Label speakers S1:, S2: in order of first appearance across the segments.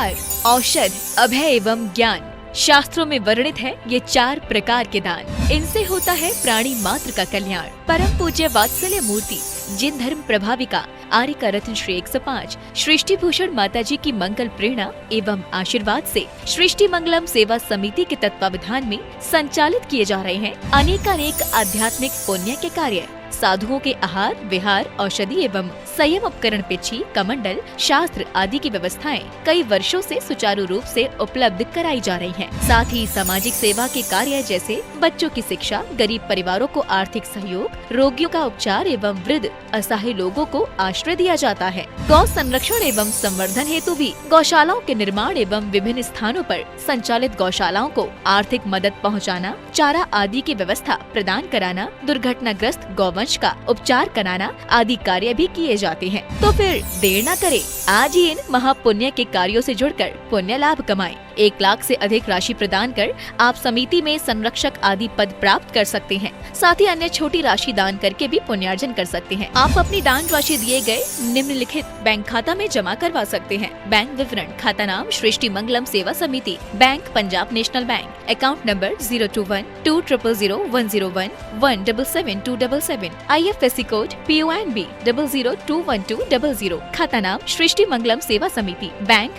S1: वर, औषध, अभय एवं ज्ञान। शास्त्रों में वर्णित है ये 4 प्रकार के दान। इनसे होता है प्राणी मात्र का कल्याण। परम पूज्य वात्सल्य मूर्ति जिन धर्म प्रभाविका आर्य रत्न श्री 105 सृष्टि भूषण माता जी की मंगल प्रेरणा एवं आशीर्वाद से सृष्टि मंगलम सेवा समिति के तत्वावधान में संचालित किए जा रहे हैं अनेकानेक आध्यात्मिक पुण्य के कार्य। साधुओं के आहार विहार, औषधि एवं संयम उपकरण, पिछी, कमंडल, शास्त्र आदि की व्यवस्थाएं कई वर्षों से सुचारू रूप से उपलब्ध कराई जा रही हैं। साथ ही सामाजिक सेवा के कार्य जैसे बच्चों की शिक्षा, गरीब परिवारों को आर्थिक सहयोग, रोगियों का उपचार एवं वृद्ध असहाय लोगों को आश्रय दिया जाता है। गौ संरक्षण एवं संवर्धन हेतु भी गौशालाओं के निर्माण एवं विभिन्न स्थानों पर संचालित गौशालाओं को आर्थिक मदद पहुँचाना, चारा आदि की व्यवस्था प्रदान कराना, दुर्घटनाग्रस्त गौवंश का उपचार कराना आदि कार्य भी किए जाते हैं। तो फिर देर न करें, आज ही इन महापुण्य के कार्यों से जुड़कर पुण्य लाभ कमाएं। 1 लाख से अधिक राशि प्रदान कर आप समिति में संरक्षक आदि पद प्राप्त कर सकते हैं। साथ ही अन्य छोटी राशि दान करके भी पुण्यार्जन कर सकते हैं। आप अपनी दान राशि दिए गए निम्नलिखित बैंक खाता में जमा करवा सकते हैं। बैंक विवरण: खाता नाम Srishti Mangalam Seva Samiti, bank Punjab national bank, account number 021200101777277, IFSC code PONB 0021200, खाता नाम Srishti Mangalam Seva Samiti,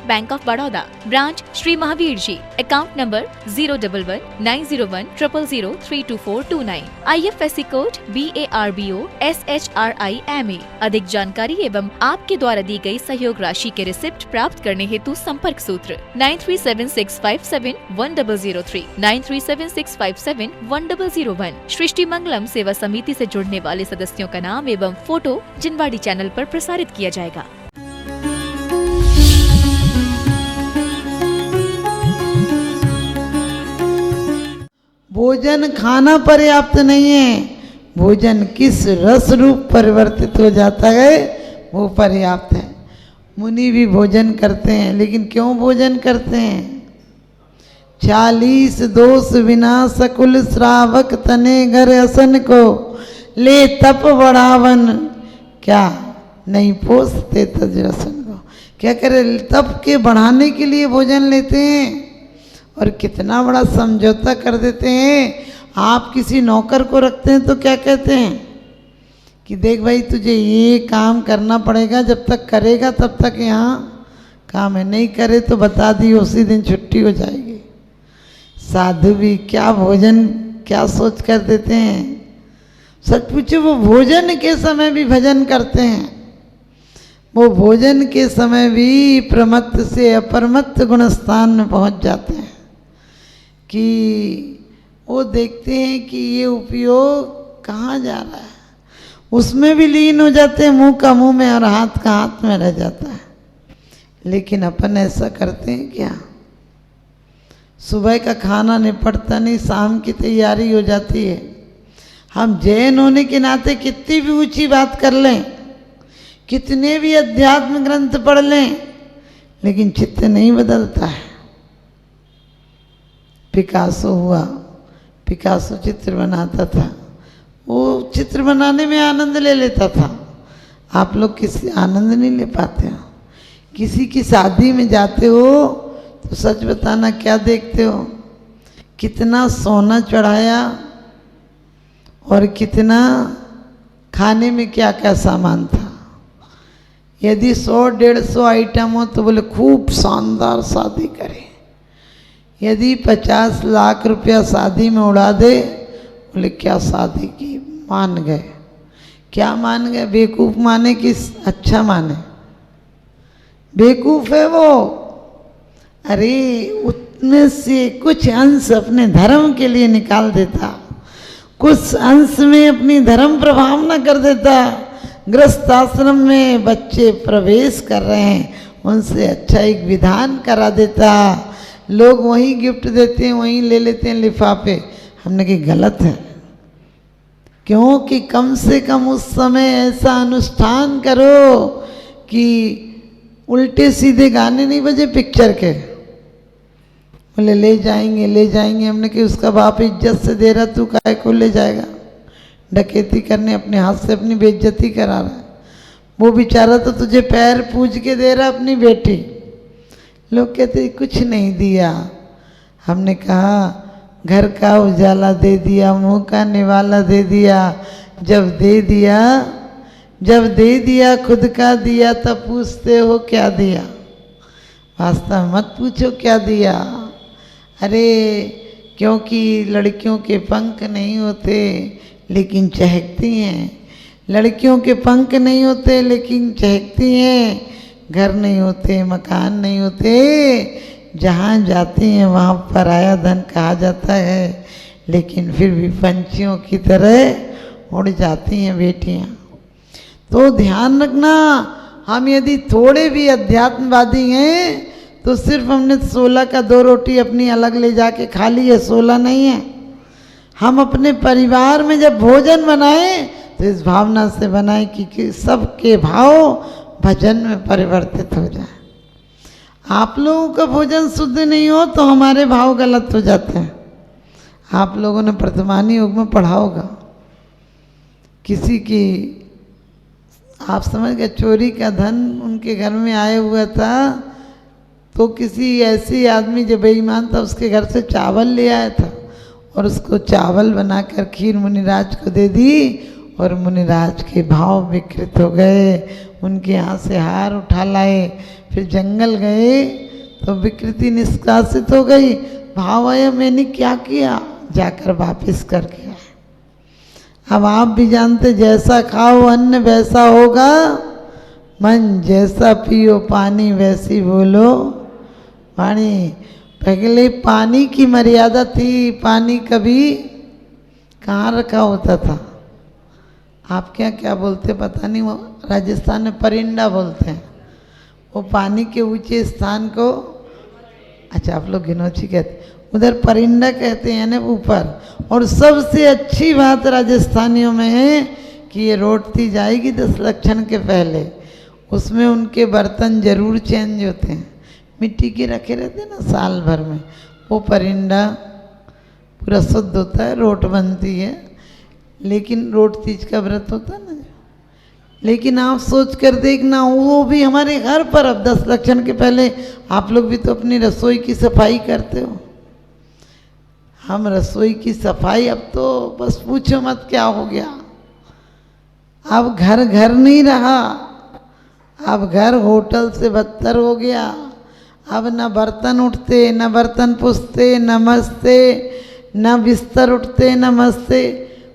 S1: bank of Baroda, branch Shri Mahavir ji, account number 011901000032429, IFSC code BARBO SHRIMA। अधिक जानकारी एवं आपके द्वारा दी गई सहयोग राशि के रिसिप्ट प्राप्त करने हेतु संपर्क सूत्र 9376571003, 9376571001। सृष्टि मंगलम सेवा समिति से जुड़ने वाले सदस्यों का नाम एवं फोटो जिनवाड़ी चैनल पर प्रसारित किया जाएगा।
S2: भोजन खाना पर्याप्त नहीं है, भोजन किस रस रूप परिवर्तित हो जाता है वो पर्याप्त है। मुनि भी भोजन करते हैं, लेकिन क्यों भोजन करते हैं? 40 दोष विना सकुल श्रावक तने घर असन को ले तप बढ़ावन, क्या नहीं पोसते तज रसन को। क्या करे, तप के बढ़ाने के लिए भोजन लेते हैं और कितना बड़ा समझौता कर देते हैं। आप किसी नौकर को रखते हैं तो क्या कहते हैं कि देख भाई तुझे ये काम करना पड़ेगा, जब तक करेगा तब तक यहाँ काम है, नहीं करे तो बता दी उसी दिन छुट्टी हो जाएगी। साधु भी क्या भोजन क्या सोच कर देते हैं। सच पूछो, वो भोजन के समय भी भजन करते हैं, वो भोजन के समय भी प्रमत्त से अपरमत्त गुण स्थान में पहुँच जाते हैं कि वो देखते हैं कि ये उपयोग कहाँ जा रहा है, उसमें भी लीन हो जाते हैं, मुंह का मुंह में और हाथ का हाथ में रह जाता है। लेकिन अपन ऐसा करते हैं क्या? सुबह का खाना निपटता नहीं, शाम की तैयारी हो जाती है। हम जैन होने के नाते कितनी भी ऊंची बात कर लें, कितने भी अध्यात्म ग्रंथ पढ़ लें, लेकिन चित्त नहीं बदलता है। पिकासो हुआ, पिकासो चित्र बनाता था, वो चित्र बनाने में आनंद ले लेता था। आप लोग किसी आनंद नहीं ले पाते हो। किसी की शादी में जाते हो तो सच बताना क्या देखते हो? कितना सोना चढ़ाया और कितना खाने में क्या क्या सामान था। यदि 100-150 आइटम हो तो बोले खूब शानदार शादी करें। यदि 50 लाख रुपया शादी में उड़ा दे, बोले क्या शादी की, मान गए। क्या मान गए? बेवकूफ़ माने कि अच्छा माने? बेवकूफ़ है वो। अरे उसमें से कुछ अंश अपने धर्म के लिए निकाल देता, कुछ अंश में अपनी धर्म प्रभावना कर देता। गृहस्थ आश्रम में बच्चे प्रवेश कर रहे हैं, उनसे अच्छा एक विधान करा देता। लोग वहीं गिफ्ट देते हैं, वहीं ले लेते हैं लिफाफे। हमने कहा गलत है, क्योंकि कम से कम उस समय ऐसा अनुष्ठान करो कि उल्टे सीधे गाने नहीं बजे पिक्चर के। बोले ले जाएंगे ले जाएंगे। हमने कहा उसका बाप इज्जत से दे रहा, तू काहे को ले जाएगा? डकैती करने अपने हाथ से अपनी बेइज्जती करा रहा है। वो बेचारा तो तुझे पैर पूज के दे रहा अपनी बेटी, लोग कहते कुछ नहीं दिया। हमने कहा घर का उजाला दे दिया, मुंह का निवाला दे दिया। जब दे दिया खुद का दिया, तब पूछते हो क्या दिया। वास्तव मत पूछो क्या दिया। अरे क्योंकि लड़कियों के पंख नहीं होते लेकिन चहकती हैं, लड़कियों के पंख नहीं होते लेकिन चहकती हैं। घर नहीं होते, मकान नहीं होते, जहाँ जाती हैं वहाँ पराया धन कहा जाता है, लेकिन फिर भी पंछियों की तरह उड़ जाती हैं बेटियाँ। तो ध्यान रखना, हम यदि थोड़े भी अध्यात्मवादी हैं तो सिर्फ हमने 16 का 2 रोटी अपनी अलग ले जाके खा ली है, 16 नहीं है। हम अपने परिवार में जब भोजन बनाएं तो इस भावना से बनाएं कि सबके भाव भजन में परिवर्तित हो जाए। आप लोगों का भोजन शुद्ध नहीं हो तो हमारे भाव गलत हो जाते हैं। आप लोगों ने वर्तमान युग में पढ़ा होगा, किसी की आप समझ गए चोरी का धन उनके घर में आया हुआ था, तो किसी ऐसी आदमी जो बेईमान था उसके घर से चावल ले आया था और उसको चावल बनाकर खीर मुनिराज को दे दी और मुनिराज के भाव विकृत हो गए। उनके यहाँ से हार उठा लाए, फिर जंगल गए तो विकृति निष्कासित हो गई। भाव आया मैंने क्या किया, जाकर वापिस करके आए। अब आप भी जानते जैसा खाओ अन्न वैसा होगा, मन जैसा पियो पानी वैसी बोलो वाणी। पहले पानी की मर्यादा थी, पानी कभी कहाँ रखा होता था। आप क्या बोलते पता नहीं, वो राजस्थान में परिंदा बोलते हैं, वो पानी के ऊंचे स्थान को, अच्छा आप लोग गिनौची कहते, उधर परिंदा कहते हैं ना ऊपर। और सबसे अच्छी बात राजस्थानियों में है कि ये रोटी जाएगी 10 लक्षण के पहले, उसमें उनके बर्तन जरूर चेंज होते हैं, मिट्टी के रखे रहते हैं ना साल भर में। वो परिंदा पूरा शुद्ध होता है, रोट बनती है, लेकिन रोट तीज का व्रत होता है ना। लेकिन आप सोच कर देखना, वो भी हमारे घर पर अब 10 लक्षण के पहले आप लोग भी तो अपनी रसोई की सफाई करते हो। हम रसोई की सफाई अब तो बस पूछो मत क्या हो गया। अब घर घर नहीं रहा, अब घर होटल से बदतर हो गया। अब न बर्तन उठते, न बर्तन पुछते, न मसते, न बिस्तर उठते, न मसते,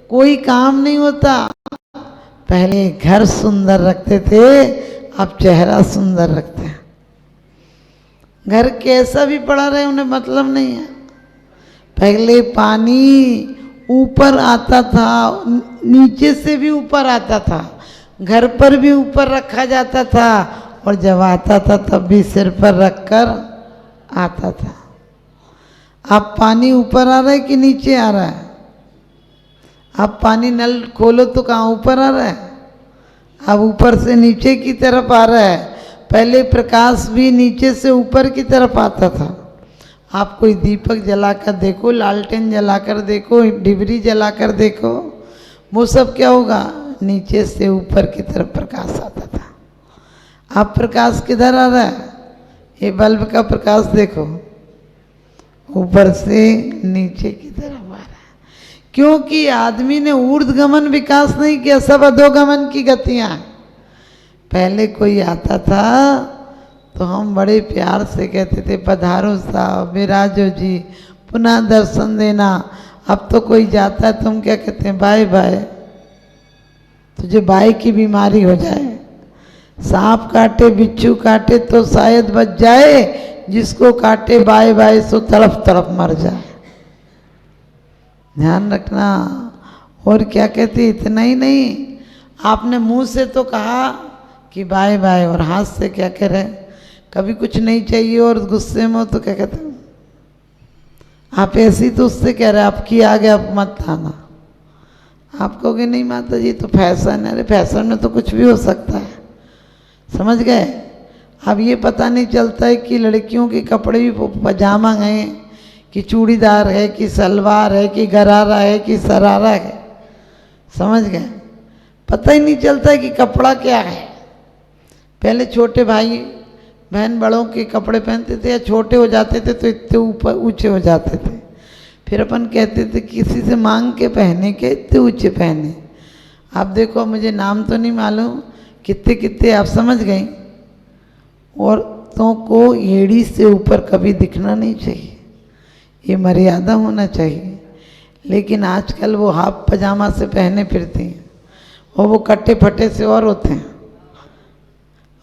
S2: कोई काम नहीं होता। पहले घर सुंदर रखते थे, अब चेहरा सुंदर रखते हैं। घर कैसा भी पड़ा रहे उन्हें मतलब नहीं है। पहले पानी ऊपर आता था, नीचे से भी ऊपर आता था, घर पर भी ऊपर रखा जाता था, और जब आता था तब भी सिर पर रखकर आता था। अब पानी ऊपर आ रहा है कि नीचे आ रहा है? अब पानी नल खोलो तो कहाँ ऊपर आ रहा है, अब ऊपर से नीचे की तरफ आ रहा है। पहले प्रकाश भी नीचे से ऊपर की तरफ आता था। आप कोई दीपक जलाकर देखो, लालटेन जलाकर देखो, डिबरी जलाकर देखो, वो सब क्या होगा, नीचे से ऊपर की तरफ प्रकाश आता था। अब प्रकाश किधर आ रहा है? ये बल्ब का प्रकाश देखो, ऊपर से नीचे की तरफ आ रहा है। क्योंकि आदमी ने ऊर्ध्वगमन विकास नहीं किया, सब अधोगमन की गतियां। पहले कोई आता था तो हम बड़े प्यार से कहते थे पधारो साहब, विराजो जी, पुनः दर्शन देना। अब तो कोई जाता है तो हम क्या कहते हैं, बाय बाय। तुझे बाय की बीमारी हो जाए, सांप काटे बिच्छू काटे तो शायद बच जाए, जिसको काटे बाय बाय सो तड़प तड़प मर जाए। ध्यान रखना। और क्या कहते, इतना ही नहीं, आपने मुंह से तो कहा कि बाय बाय, और हाथ से क्या कह रहे, कभी कुछ नहीं चाहिए और गुस्से में हो तो क्या कहते हैं, आप ऐसी तो उससे कह रहे आपकी आगे आप मत आना। आप कहोगे नहीं माता जी तो फैशन है। अरे फैशन में तो कुछ भी हो सकता है, समझ गए। अब ये पता नहीं चलता है कि लड़कियों के कपड़े भी पजामा है कि चूड़ीदार है कि सलवार है कि गरारा है कि सरारा है, समझ गए। पता ही नहीं चलता है कि कपड़ा क्या है। पहले छोटे भाई बहन बड़ों के कपड़े पहनते थे या छोटे हो जाते थे तो इतने ऊपर ऊंचे हो जाते थे, फिर अपन कहते थे किसी से मांग के पहने के इतने ऊंचे पहने। आप देखो, मुझे नाम तो नहीं मालूम, कितने कितने आप समझ गए। औरतों को एड़ी से ऊपर कभी दिखना नहीं चाहिए, ये मर्यादा होना चाहिए। लेकिन आजकल वो हाफ पजामा से पहने फिरती हैं और वो कट्टे फटे से और होते हैं।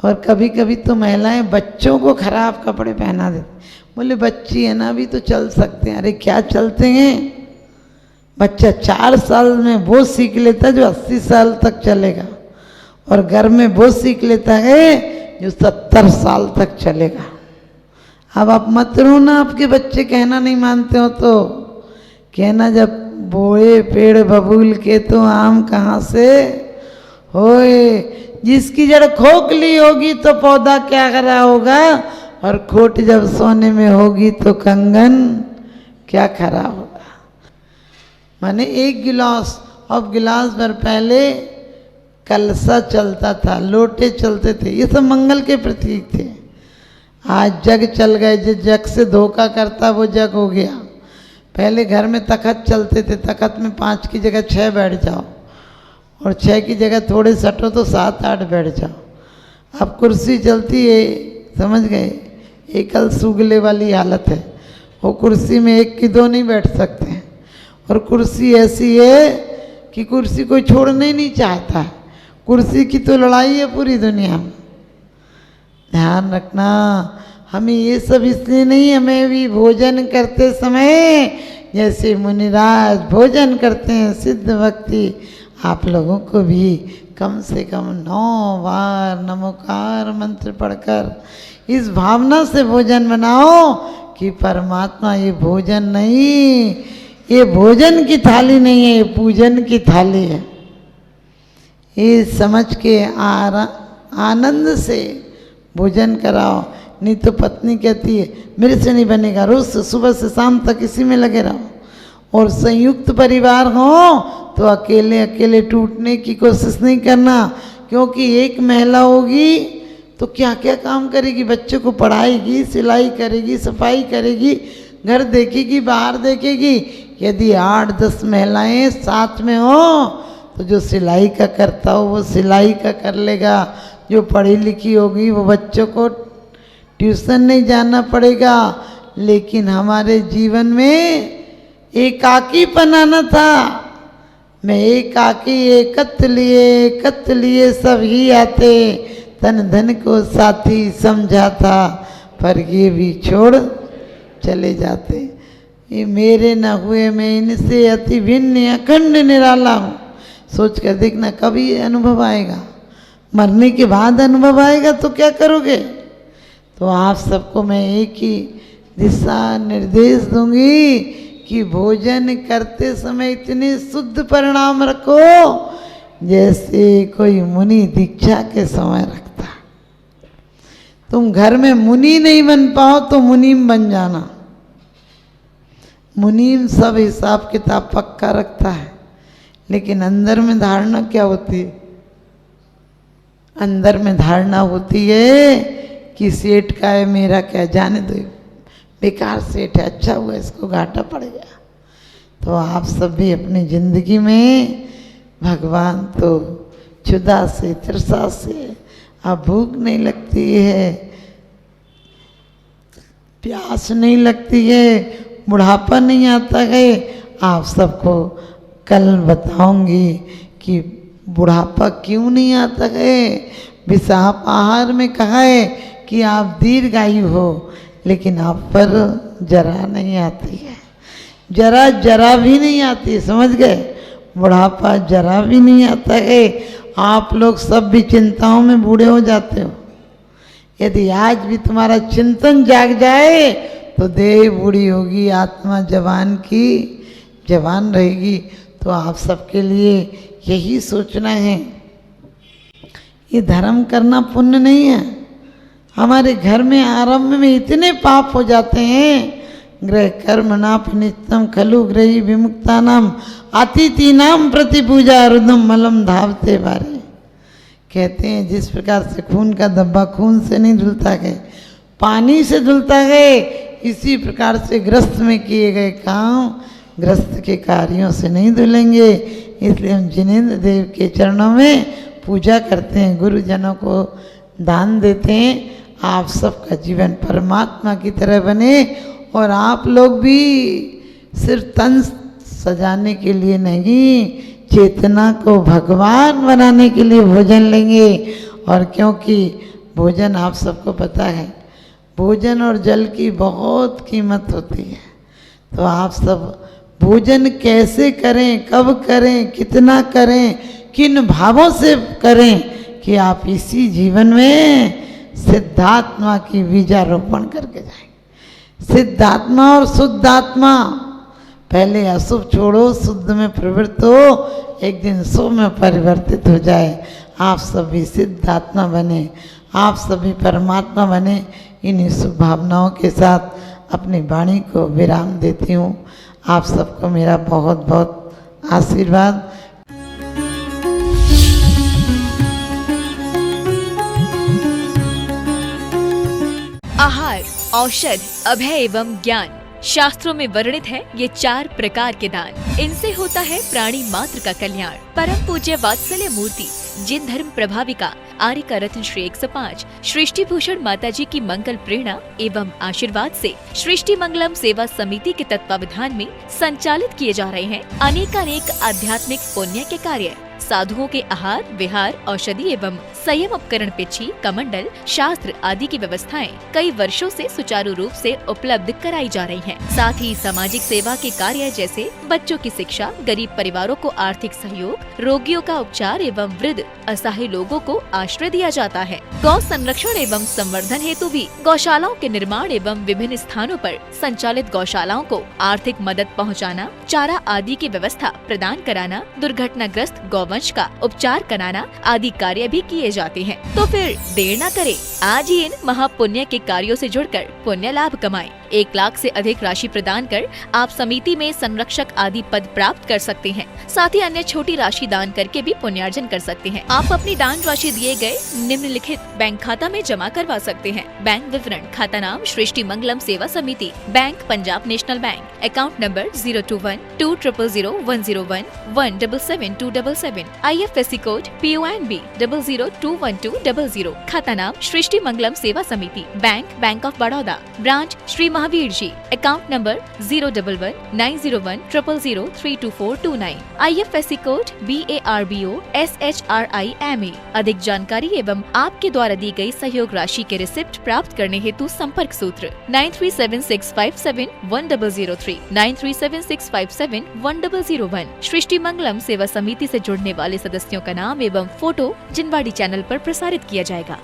S2: और कभी कभी तो महिलाएं बच्चों को खराब कपड़े पहना देती, बोले बच्ची है ना अभी तो चल सकते हैं। अरे क्या चलते हैं, बच्चा 4 साल में वो सीख लेता है जो 80 साल तक चलेगा, और घर में वो सीख लेता है जो 70 साल तक चलेगा। अब आप मत रोना, आपके बच्चे कहना नहीं मानते हो तो कहना, जब बोए पेड़ बबूल के तो आम कहाँ से होए, जिसकी जड़ खोखली होगी तो पौधा क्या करा होगा, और खोट जब सोने में होगी तो कंगन क्या खरा होगा। माने एक गिलास, अब गिलास भर पहले कलसा चलता था, लोटे चलते थे, ये सब मंगल के प्रतीक थे। आज जग चल गए, जिस जग से धोखा करता वो जग हो गया। पहले घर में तखत चलते थे, तखत में 5 की जगह 6 बैठ जाओ, और 6 की जगह थोड़े सटो तो 7-8 बैठ जाओ। अब कुर्सी चलती है, समझ गए, एकल सुगले वाली हालत है। वो कुर्सी में 1 की 2 नहीं बैठ सकते हैं, और कुर्सी ऐसी है कि कुर्सी कोई छोड़ना ही नहीं चाहता है। कुर्सी की तो लड़ाई है पूरी दुनिया में। ध्यान रखना, हमें ये सब इसलिए नहीं, हमें भी भोजन करते समय जैसे मुनिराज भोजन करते हैं सिद्ध भक्ति, आप लोगों को भी कम से कम 9 बार नमोकार मंत्र पढ़कर इस भावना से भोजन बनाओ कि परमात्मा ये भोजन नहीं, ये भोजन की थाली नहीं है, ये पूजन की थाली है। ये समझ के आनंद से भोजन कराओ। नहीं तो पत्नी कहती है मेरे से नहीं बनेगा, रोज से सुबह से शाम तक इसी में लगे रहो। और संयुक्त परिवार हो तो अकेले अकेले टूटने की कोशिश नहीं करना, क्योंकि एक महिला होगी तो क्या क्या काम करेगी, बच्चों को पढ़ाएगी, सिलाई करेगी, सफाई करेगी, घर देखेगी, बाहर देखेगी। यदि 8-10 महिलाएं साथ में हो तो जो सिलाई का करता हो वो सिलाई का कर लेगा, जो पढ़ी लिखी होगी वो बच्चों को ट्यूशन नहीं जाना पड़ेगा। लेकिन हमारे जीवन में एकाकीपन आना था। मैं एकाकी एकत लिए सब ही आते, तन धन को साथी समझा था, पर ये भी छोड़ चले जाते। ये मेरे न हुए, मैं इनसे अति भिन्न अखंड निराला हूँ। सोच कर देखना, कभी अनुभव आएगा, मरने के बाद अनुभव आएगा तो क्या करोगे। तो आप सबको मैं एक ही दिशा निर्देश दूंगी कि भोजन करते समय इतने शुद्ध परिणाम रखो जैसे कोई मुनि दीक्षा के समय रखता। तुम घर में मुनि नहीं बन पाओ तो मुनीम बन जाना। मुनीम सब हिसाब किताब पक्का रखता है, लेकिन अंदर में धारणा क्या होती है? अंदर में धारणा होती है कि सेठ का है, मेरा क्या, जाने दो, बेकार सेठ है, अच्छा हुआ इसको घाटा पड़ गया। तो आप सब भी अपनी जिंदगी में भगवान तो क्षुधा से, तृषा से, अब भूख नहीं लगती है, प्यास नहीं लगती है, बुढ़ापा नहीं आता है। आप सबको कल बताऊंगी कि बुढ़ापा क्यों नहीं आता है। विषाप आहार में कहा है कि आप दीर्घायु हो, लेकिन आप पर जरा नहीं आती है, जरा भी नहीं आती, समझ गए? बुढ़ापा जरा भी नहीं आता है। आप लोग सब भी चिंताओं में बूढ़े हो जाते हो। यदि आज भी तुम्हारा चिंतन जाग जाए तो देह बूढ़ी होगी, आत्मा जवान की जवान रहेगी। तो आप सबके लिए यही सोचना है। ये धर्म करना पुण्य नहीं है। हमारे घर में आरंभ में इतने पाप हो जाते हैं। गृह कर्म नाप नित्यम खलु गृही विमुक्ता नाम अतिथि नाम प्रति पूजा रुदम मलम धावते बारे। कहते हैं जिस प्रकार से खून का धब्बा खून से नहीं धुलता है, पानी से धुलता है, इसी प्रकार से गृहस्थ में किए गए काम गृहस्थ के कार्यों से नहीं धुलेंगे। इसलिए हम जिनेंद्र देव के चरणों में पूजा करते हैं, गुरुजनों को दान देते हैं। आप सबका जीवन परमात्मा की तरह बने और आप लोग भी सिर्फ तन सजाने के लिए नहीं, चेतना को भगवान बनाने के लिए भोजन लेंगे। और क्योंकि भोजन आप सबको पता है, भोजन और जल की बहुत कीमत होती है, तो आप सब भोजन कैसे करें, कब करें, कितना करें, किन भावों से करें कि आप इसी जीवन में सिद्धात्मा की बीजारोपण करके जाएंगे। सिद्धात्मा और शुद्धात्मा, पहले अशुभ छोड़ो, शुद्ध में प्रवृत्त हो, एक दिन शुभ में परिवर्तित हो जाए। आप सभी सिद्धात्मा बने, आप सभी परमात्मा बने। इन्हीं शुभ भावनाओं के साथ अपनी वाणी को विराम देती हूँ। आप सबको मेरा बहुत बहुत आशीर्वाद।
S1: आहार, औषध, अभय एवं ज्ञान, शास्त्रों में वर्णित है ये 4 प्रकार के दान। इनसे होता है प्राणी मात्र का कल्याण। परम पूज्य वात्सल्य मूर्ति जिन धर्म प्रभाविका आर्य का रत्न श्री 105 सृष्टि भूषण माता जी की मंगल प्रेरणा एवं आशीर्वाद से सृष्टि मंगलम सेवा समिति के तत्वावधान में संचालित किए जा रहे हैं अनेकानेक आध्यात्मिक पुण्य के कार्य। साधुओं के आहार, विहार, औषधि एवं संयम उपकरण, पिछी, कमंडल, शास्त्र आदि की व्यवस्थाएं कई वर्षों से सुचारू रूप से उपलब्ध कराई जा रही हैं। साथ ही सामाजिक सेवा के कार्य जैसे बच्चों की शिक्षा, गरीब परिवारों को आर्थिक सहयोग, रोगियों का उपचार एवं वृद्ध असहाय लोगों को आश्रय दिया जाता है। गौ संरक्षण एवं संवर्धन हेतु भी गौशालाओं के निर्माण एवं विभिन्न स्थानों पर संचालित गौशालाओं को आर्थिक मदद पहुँचाना, चारा आदि की व्यवस्था प्रदान कराना, दुर्घटनाग्रस्त गौवंश का उपचार कराना आदि कार्य भी किए जाते हैं। तो फिर देर न करें, आज ही इन महापुण्य के कार्यों से जुड़कर पुण्य लाभ कमाएं। 1 लाख से अधिक राशि प्रदान कर आप समिति में संरक्षक आदि पद प्राप्त कर सकते हैं। साथ ही अन्य छोटी राशि दान करके भी पुण्यार्जन कर सकते हैं। आप अपनी दान राशि दिए गए निम्नलिखित बैंक खाता में जमा करवा सकते हैं। बैंक विवरण: खाता नाम Srishti Mangalam Seva Samiti, bank Punjab national bank, account number 021-2000-101-177-277, IFSC code PONB 0021200। खाता नाम Srishti Mangalam Seva Samiti, bank of Baroda, branch Shri Mahavir ji, account number 011-901-000-32429, IFSC code BARBO SHRIMA। अधिक जानकारी एवं आपके द्वारा दी गई सहयोग राशि के रिसिप्ट प्राप्त करने हेतु संपर्क सूत्र 9376571003, 9376571001। सृष्टि मंगलम सेवा समिति से जुड़ने वाले सदस्यों का नाम एवं फोटो जिनवाड़ी चैनल पर प्रसारित किया जाएगा।